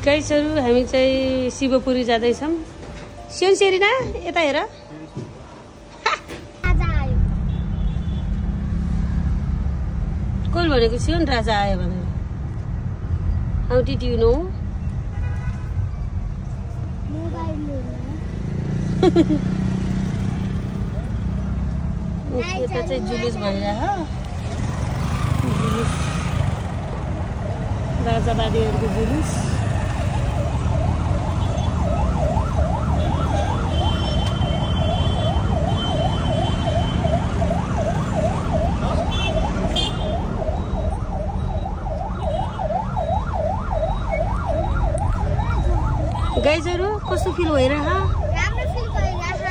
गाइसहरु हामी चाहिँ शिवपुरी जाँदै छौं। सियोन सेरिना यता हेर। कोल भनेको सियोन राजा आयो भनेर। How did you know? यता चाहिँ जुलुस भइरहेछ। जुलुस राजावादीहरुको जुलुस। गाइजहरु कस्तो फिल भइरहेछ? राम्रो फिल भइरहेछ।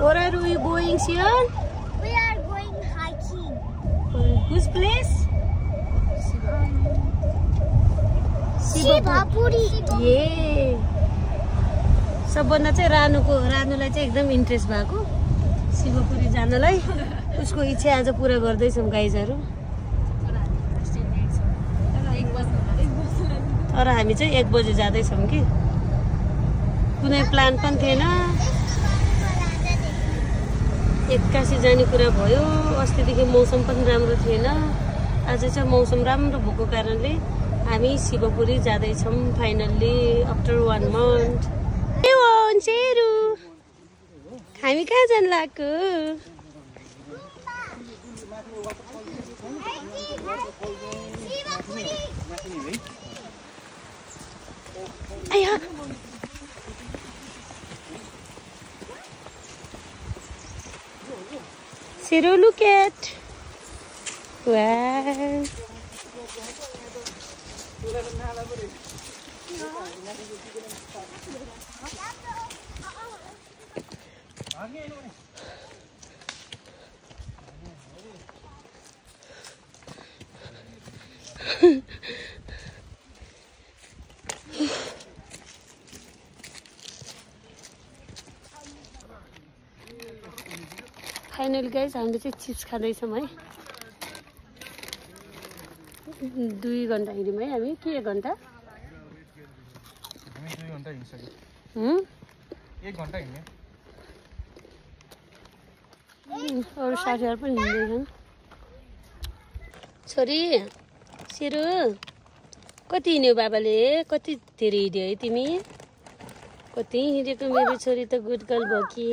Where are we going, Sion? We are going hiking. Whose place? Shivapuri. ये सबभन्दा चाहिँ रानुलाई चाहिँ एकदम इन्ट्रेस्ट भएको शिवपुरी जानलाई। उसको इच्छा आज पूरा गर्दैछौँ गाइजहरु। तर हामी चाहिँ 1 बजे जाँदैछौँ कि कुनै प्लान पनि थिएन। एक्कासी जाने कुरा भयो। अस्तिदेखि मौसम पनि राम्रो थिएन। आज चाहिँ मौसम राम्रो भएको कारणले हामी शिवपुरी जाँदैछौँ फाइनल्ली आफ्टर 1 मन्थ। सेरु हामी कहाँ जान लाग्यो? आया Siru, look at. Wow. Final guys हामीले चाहिँ चिप्स खाँदैछौँ है। 2 घण्टा हिँड्यौँ है हामी कि 1 घण्टा? हामी 2 घण्टा हिँडिसक्यो। 1 घण्टा हिँड्यो। अरू साथीहरू पनि हिँड्दैछन्। छोरी सिरु कति हिँड्यौ बाबाले? कति धेरै हिँड्यौ है तिमी? कति हिँडेको मेरो छोरी त गुड गर्ल भयो कि।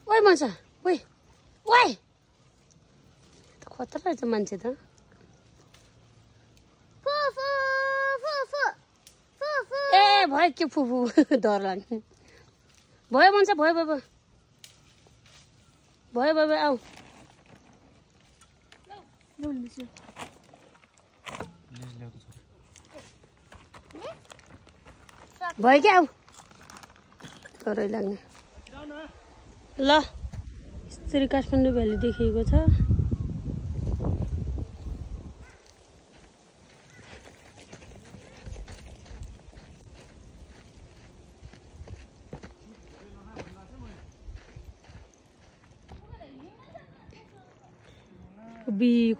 ओइ मन्छ ओइ ओइ खतरा रहेछ मान्छे त। ए भयो के फुफु डर लाग्ने भयो मन्छ भयो बाबा भयो बाबा आऊ भयो क्या आऊ डरै लाग्ने। ल यसरी काठमाडौँ भ्याली देखिएको छ।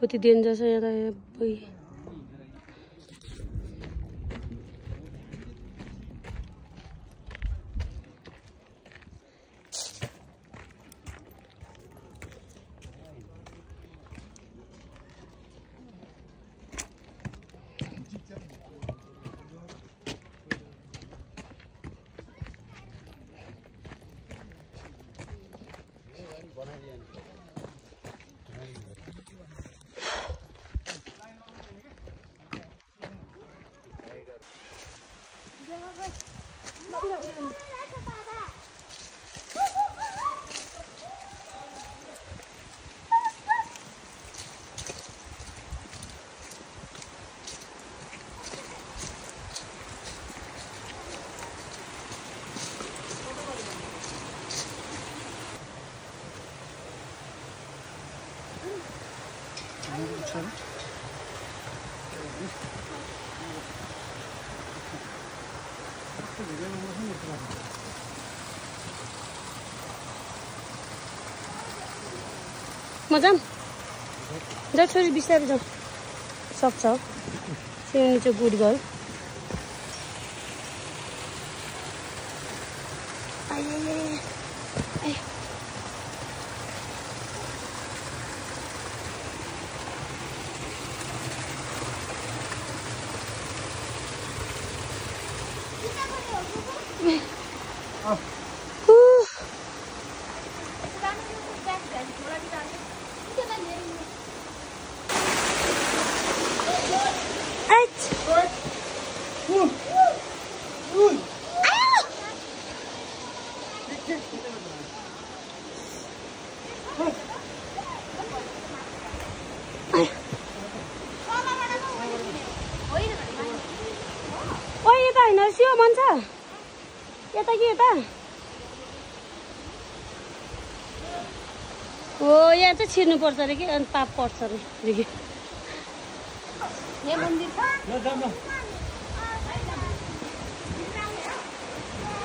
कति डेन्जर छ यहाँ त। म जाऊँ जा छोरी बिस्तारै जाऊ सक्छ सिउनी चाहिँ गुड गर्ल सियो मन छ यता कि यता हो यहाँ चाहिँ छिर्नु पर्छ अरे कि अनि पाप पर्छ अरे यहाँ मन्दिर छ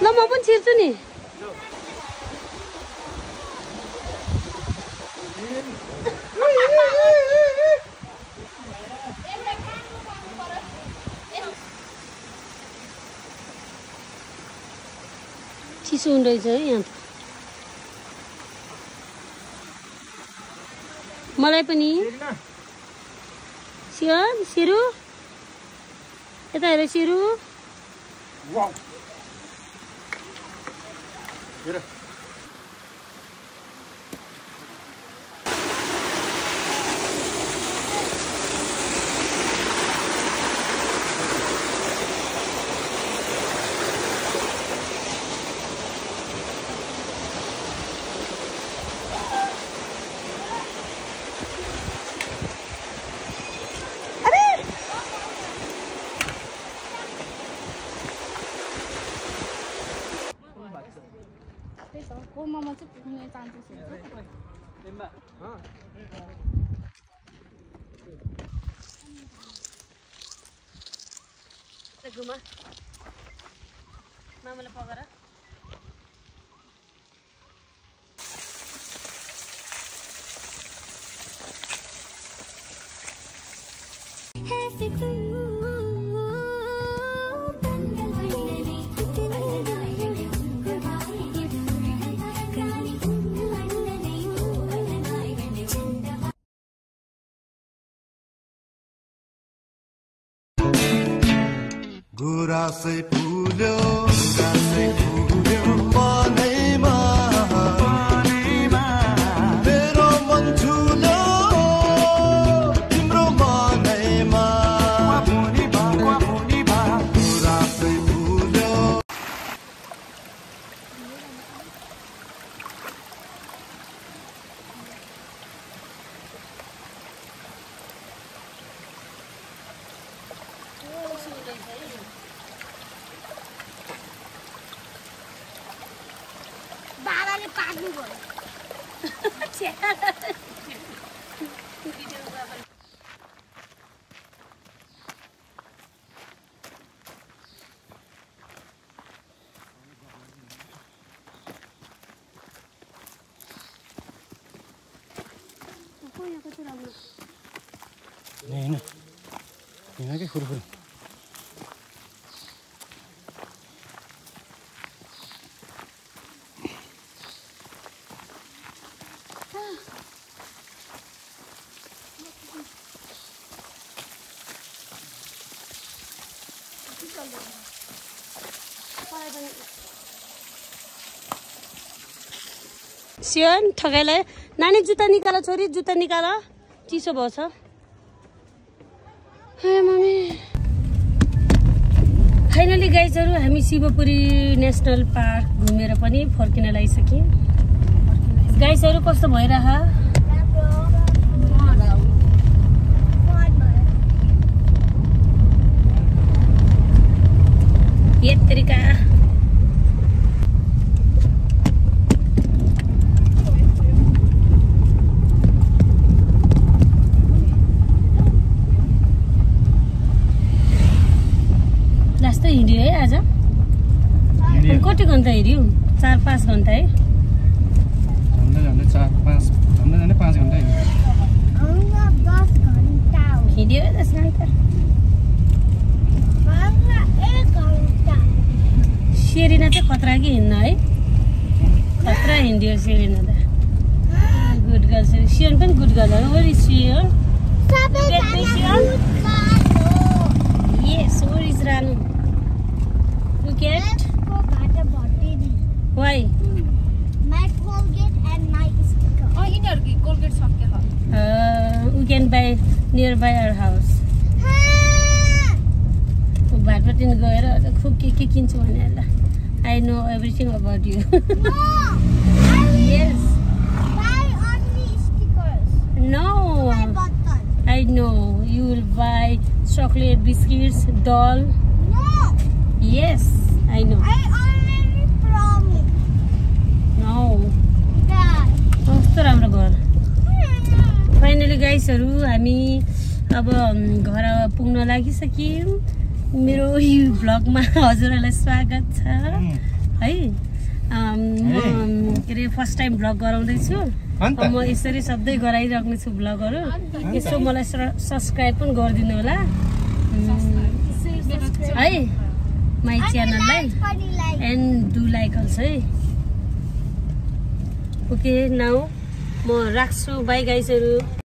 ल म पनि छिर्छु नि चिसो हुँदैछ है यहाँ त मलाई पनि सियन सिरु यता हेर सिरु ममा चाहिँ पुग्ने चान्सेस हुन्छ घुमा मामाले पकाएर गुरासै फुल्यो मनैमा मेरो मन झुल्यो तिम्रो मनैमा गुरासै फुल्यो बाबाले पाक्नु भयो यहाँ के खुरखुर सियन ठगाइलाई नानी जुत्ता निकाल छोरी जुत्ता निकाल चिसो भयो छ मम्मी फाइनली गाइजहरू हामी शिवपुरी नेसनल पार्क घुमेर पनि फर्किन लागिसक्यौँ गाइजहरू कस्तो भइरह यत्रिका लास्ट हिँड्यो है आज कति घन्टा हेऱ्यौ? 4-5 घन्टा है? झन्डै 4-5 झन्डै 5 घन्टा हिँड्यो। हमरा 10 घन्टा हो। हिँड्यो 10 घन्टा। हमरा 1 घन्टा। सेरिना चाहिँ खतरा कि हिँड्न है? खतरा हिँड्यो सेरिना त। Good girl Serena. सियन पनि गुड गर्ल हो। Where is Sian? सबैजना गुड गर्ल हो। Yes, where is Ranu? Look at. यसको भाटा भटिनी। Why? My Colgate and my sticker। यिनीहरुको कोलगेट सक्यो होला। We can buy nearby our house. भाटपट्टि गएर खुब के किन्छु भने ल I know everything about you. No, I will Yes. buy only stickers. No. My button. I know you will buy chocolate biscuits, doll. No, Yes, I know. I already promised. No. Dad. कस्तो राम्रो घर। Finally गाइसहरु हामी अब घर पुग्न लागिसक्यौं। मेरो यो भ्लगमा हजुरहरुलाई स्वागत छ है। म के रे फर्स्ट टाइम भ्लग गराउँदै छु। म यसरी सधैँ गराइराख्ने छु भ्लगहरु। यसो मलाई सब्स्क्राइब पनि गरिदिनु होला है माइ च्यानललाई एन्ड डु लाइक अल्सो है। ओके नाउ म राख्छु। बाइ गाइसहरु।